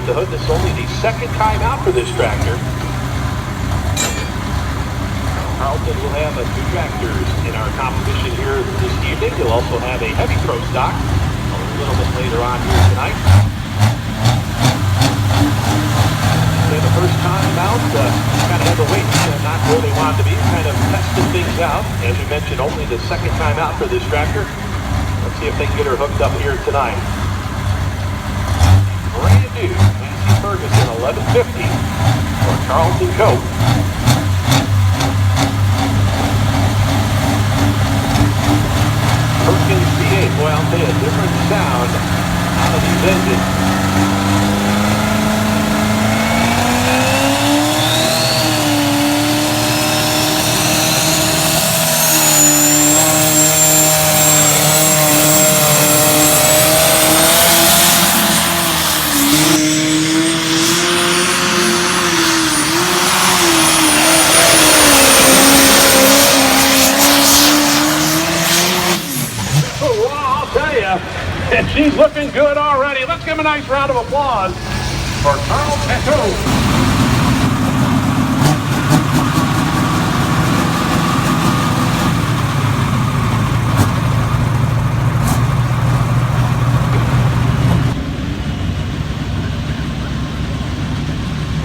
the hood. This is only the second time out for this tractor. Carlton will have two tractors in our competition here this evening. You'll also have a heavy pro stock a little bit later on here tonight. And the first time out, kind of had to wait, not where they want to be, kind of testing things out. As we mentioned, only the second time out for this tractor. Let's see if they can get her hooked up here tonight. Brand new Massey Ferguson 1150 for Carlton Cope. Perkins V8, boy, I'll tell you, a different sound out of these engines. And she's looking good already. Let's give him a nice round of applause for Carlton Cope.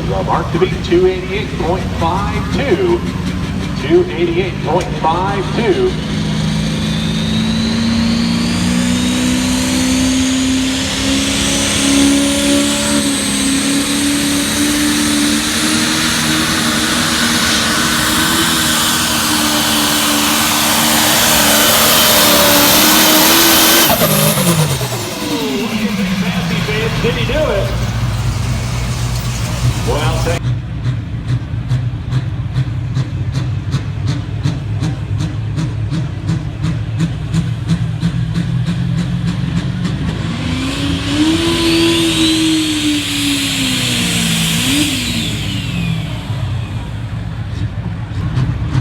The mark to beat 288.52. 288.52. Did he do it? Well, thank you.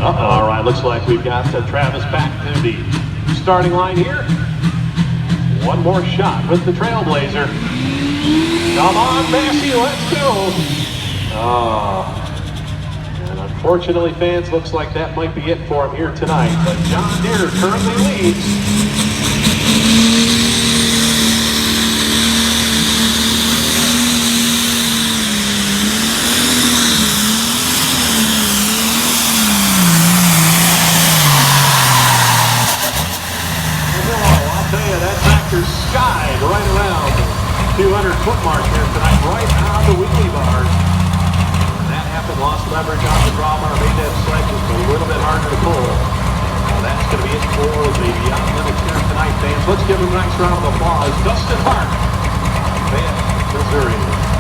All right, looks like we've got Travis back to the starting line here. One more shot with the Trailblazer. Come on, Massey, let's go. And unfortunately, fans, looks like that might be it for him here tonight. But John Deere currently leads. I'll tell you, that tractor skied right around 200-foot mark here tonight, right on the wheelie bars. When that happened, lost leverage on the drawbar, made that sled just a little bit harder to pull. That's going to be it for the Beyond Limits here tonight, fans. Let's give them a nice round of applause. Dustin Hart, Missouri.